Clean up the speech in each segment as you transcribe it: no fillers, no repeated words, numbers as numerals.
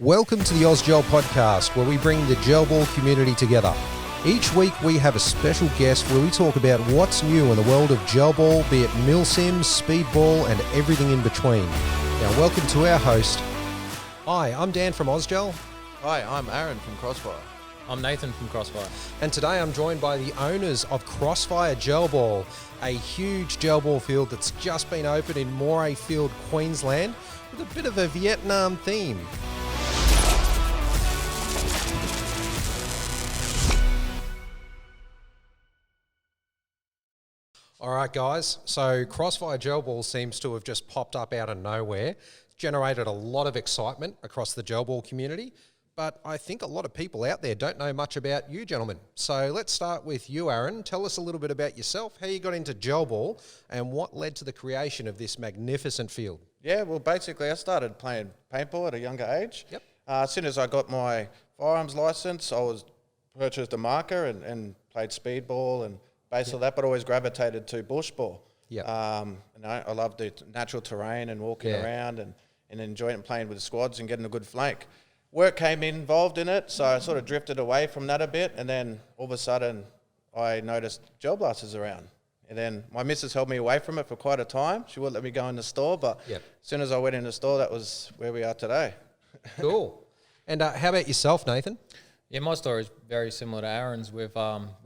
Welcome to the Ausgel podcast, where we bring the gel ball community together. Each week we have a special guest where we talk about what's new in the world of gel ball, be it milsim, speedball, and everything in between. Now, welcome to our host. Hi, I'm Dan from Ausgel. Hi, I'm Aaron from Crossfire. I'm Nathan from Crossfire. And today I'm joined by the owners of Crossfire Gel Ball, a huge gel ball field that's just been opened in Morayfield, Queensland, with a bit of a Vietnam theme. All right, guys, so Crossfire Gel Ball seems to have just popped up out of nowhere, generated a lot of excitement across the gel ball community, but I think a lot of people out there don't know much about you gentlemen. So let's start with you, Aaron. Tell us a little bit about yourself, how you got into gel ball, and what led to the creation of this magnificent field. Yeah, well, basically, I started playing paintball at a younger age. Yep. As soon as I got my firearms license, I purchased a marker and played speedball and basically that, but always gravitated to bush ball. Yep. I love the natural terrain and walking around and enjoying playing with the squads and getting a good flank. Work came involved in it, so I sort of drifted away from that a bit, and then all of a sudden I noticed gel blasters around. And then my missus held me away from it for quite a time. She wouldn't let me go in the store, but as soon as I went in the store, that was where we are today. Cool. And how about yourself, Nathan? Yeah, my story is very similar to Aaron's. We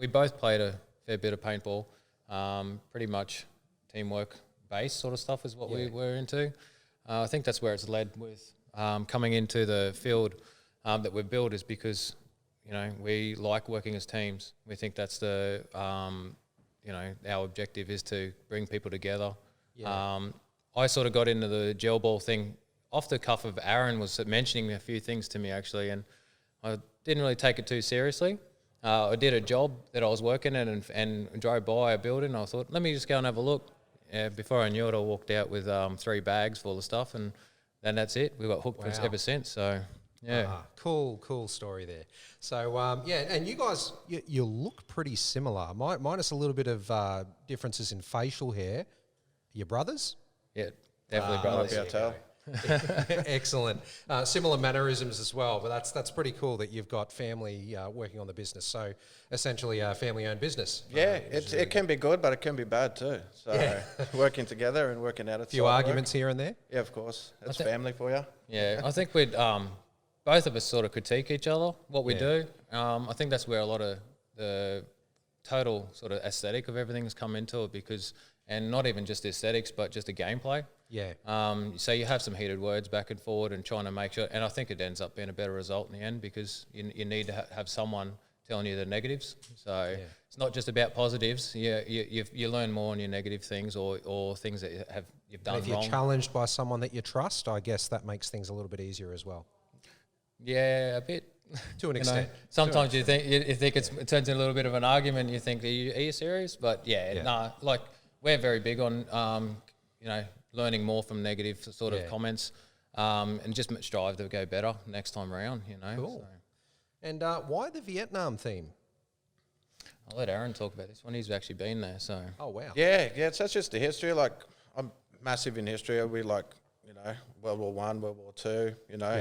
both played a fair bit of paintball, pretty much teamwork based sort of stuff is what we were into. I think that's where it's led with coming into the field that we've built is because, we like working as teams. We think that's our objective is to bring people together. Yeah. I sort of got into the gel ball thing off the cuff of Aaron was mentioning a few things to me actually, and I didn't really take it too seriously. I did a job that I was working in and drove by a building. I thought, let me just go and have a look. Before I knew it, I walked out with 3 bags full of stuff, and then that's it. We got hooked ever since. So, yeah. Cool story there. So, and you guys, you look pretty similar, minus a little bit of differences in facial hair. Your brothers? Yeah, definitely brothers. Might be able to tell. Excellent. Similar mannerisms as well, but that's pretty cool that you've got family working on the business. So essentially a family-owned business. Yeah, it can be good, but it can be bad too. So working together and working out a few arguments here and there. Yeah, of course. That's family for you. Yeah, I think we'd both of us sort of critique each other, what we do. I think that's where a lot of the total sort of aesthetic of everything's come into it and not even just the aesthetics, but just the gameplay. Yeah. So you have some heated words back and forward and trying to make sure, and I think it ends up being a better result in the end because you need to have someone telling you the negatives. So it's not just about positives. You learn more on your negative things or things that you've done wrong. If you're challenged by someone that you trust, I guess that makes things a little bit easier as well. Yeah, a bit. To an extent. Sometimes you think it turns into a little bit of an argument. You think, are you serious? But we're very big on learning more from negative sort of comments, and just strive to go better next time around. Cool. So. And why the Vietnam theme? I'll let Aaron talk about this one. He's actually been there. So. Oh wow. Yeah. So that's just the history. Like I'm massive in history. We World War I, World War II,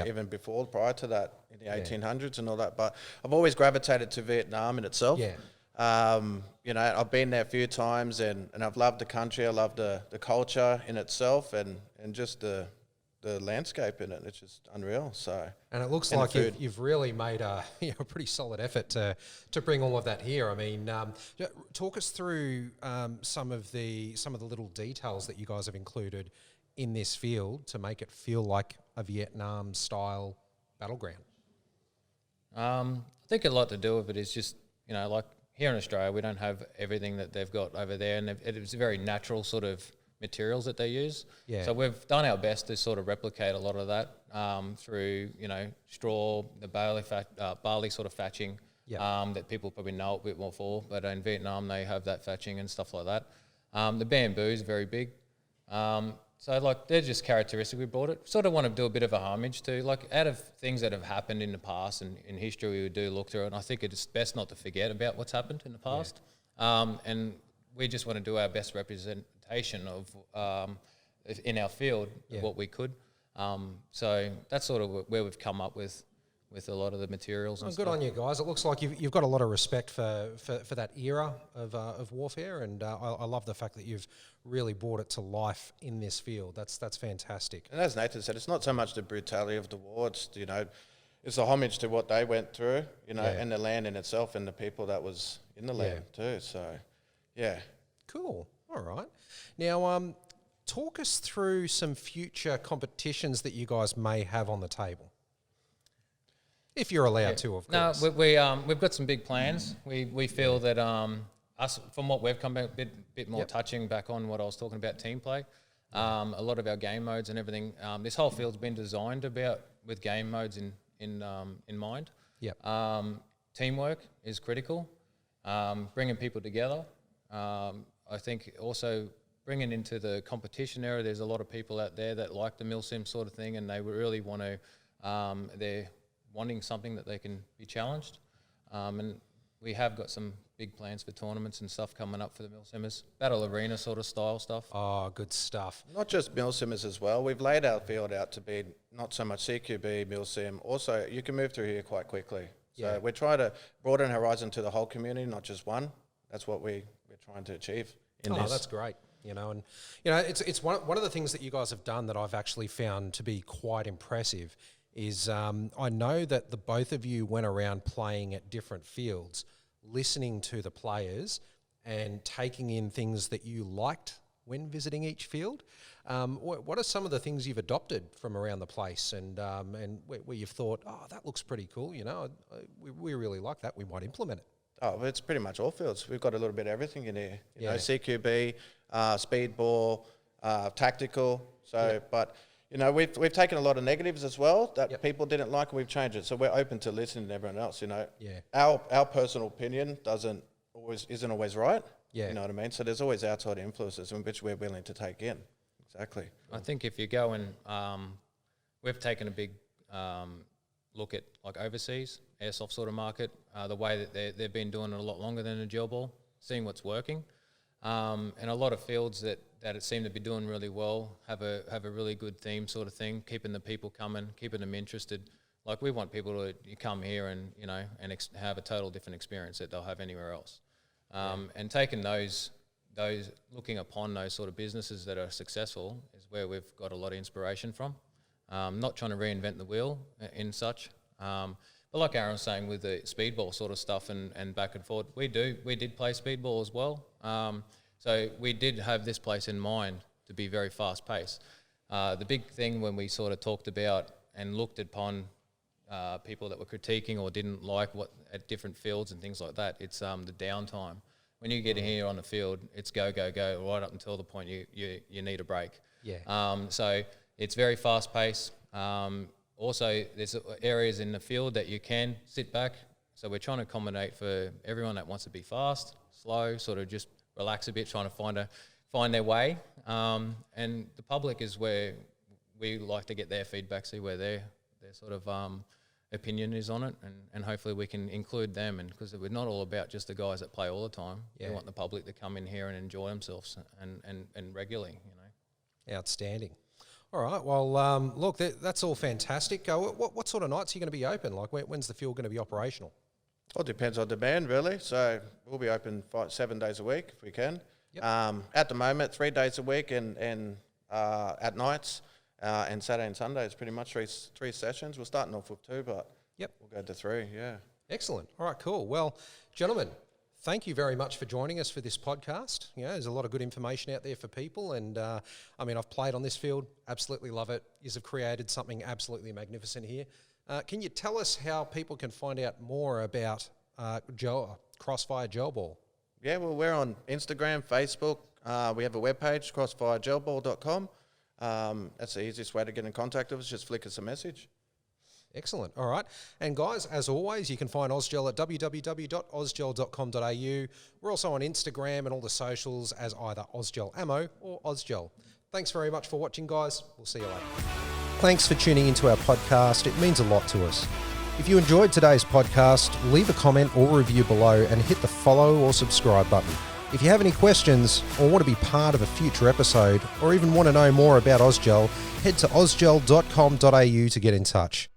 even prior to that in the 1800s and all that. But I've always gravitated to Vietnam in itself. Yeah. I've been there a few times and I've loved the country. I love the culture in itself and just the landscape in it. It's just unreal. So and it looks like you've really made a pretty solid effort to bring all of that here. I mean, talk us through some of the little details that you guys have included in this field to make it feel like a Vietnam style battleground. I think a lot to do with it is just like here in Australia we don't have everything that they've got over there, and it's very natural sort of materials that they use. Yeah. So we've done our best to sort of replicate a lot of that through straw, the barley sort of thatching that people probably know a bit more for. But in Vietnam they have that thatching and stuff like that. The bamboo is very big. So they're just characteristic. We brought it. Sort of want to do a bit of a homage to out of things that have happened in the past and in history we do look through it. And I think it's best not to forget about what's happened in the past. And we just want to do our best representation of in our field what we could. So that's sort of where we've come up with a lot of the materials. And good on you guys. It looks like you've got a lot of respect for that era of warfare, and I love the fact that you've really brought it to life in this field. That's fantastic. And as Nathan said, it's not so much the brutality of the war, it's, it's a homage to what they went through, and the land in itself and the people that was in the land too. So, yeah. Cool. All right. Now, talk us through some future competitions that you guys may have on the table. If you're allowed to, of course. No, we've got some big plans. We feel that us, from what we've come back, a bit more touching back on what I was talking about, team play. A lot of our game modes and everything. This whole field's been designed with game modes in mind. Yep. Teamwork is critical. Bringing people together. I think also bringing into the competition era. There's a lot of people out there that like the milsim sort of thing, and they really want to. They're wanting something that they can be challenged, and we have got some big plans for tournaments and stuff coming up for the milsimmers, battle arena sort of style stuff. Oh, good stuff. Not just milsimmers as well. We've laid our field out to be not so much CQB, milsim. Also, you can move through here quite quickly. So we're trying to broaden horizon to the whole community, not just one. That's what we're trying to achieve in this. Oh, that's great. It's one of the things that you guys have done that I've actually found to be quite impressive is I know that the both of you went around playing at different fields, listening to the players and taking in things that you liked when visiting each field. What are some of the things you've adopted from around the place and where you've thought, oh, that looks pretty cool, we really like that, we might implement it? Oh, it's pretty much all fields. We've got a little bit of everything in here. You know, CQB, speedball, tactical. So, but we've taken a lot of negatives as well that people didn't like, and we've changed it. So we're open to listening to everyone else. Our personal opinion isn't always right. You know what I mean? So there's always outside influences in which we're willing to take in. Exactly. I think if you go and we've taken a big look at like overseas airsoft sort of market, the way that they've been doing it a lot longer than a gel ball, seeing what's working, and a lot of fields that it seem to be doing really well have a really good theme sort of thing, keeping the people coming, keeping them interested. Like we want people to come here and have a total different experience that they'll have anywhere else, and taking those looking upon those sort of businesses that are successful is where we've got a lot of inspiration from. Not trying to reinvent the wheel in such. But like Aaron was saying with the speedball sort of stuff and back and forth, we did play speedball as well. So we did have this place in mind to be very fast paced. The big thing when we sort of talked about and looked upon people that were critiquing or didn't like what at different fields and things like that, it's the downtime. When you get here on the field, it's go, go, go, right up until the point you need a break. So it's very fast paced. Also, there's areas in the field that you can sit back. So we're trying to accommodate for everyone that wants to be fast, slow, sort of just relax a bit, trying to find their way. And the public is where we like to get their feedback, see where their sort of opinion is on it, and hopefully we can include them. And because we're not all about just the guys that play all the time. We want the public to come in here and enjoy themselves and regularly. Outstanding. All right. Well, look, that's all fantastic. What sort of nights are you going to be open? Like, when's the field going to be operational? Well, it depends on demand, really. So we'll be open 7 days a week if we can. At the moment, 3 days a week and at nights and Saturday and Sunday. It's pretty much three sessions. We're starting off with 2, but we'll go to 3, Excellent. All right, cool. Well, gentlemen, thank you very much for joining us for this podcast. There's a lot of good information out there for people. And, I've played on this field, absolutely love it. You have created something absolutely magnificent here. Can you tell us how people can find out more about Crossfire Gel Ball? Yeah, well, we're on Instagram, Facebook. We have a webpage, crossfiregelball.com. That's the easiest way to get in contact with us. Just flick us a message. Excellent. All right. And guys, as always, you can find Ausgel at www.ausgel.com.au. We're also on Instagram and all the socials as either Ausgel Ammo or Ausgel. Thanks very much for watching, guys. We'll see you later. Thanks for tuning into our podcast. It means a lot to us. If you enjoyed today's podcast, leave a comment or review below and hit the follow or subscribe button. If you have any questions or want to be part of a future episode or even want to know more about Ausgel, head to ausgel.com.au to get in touch.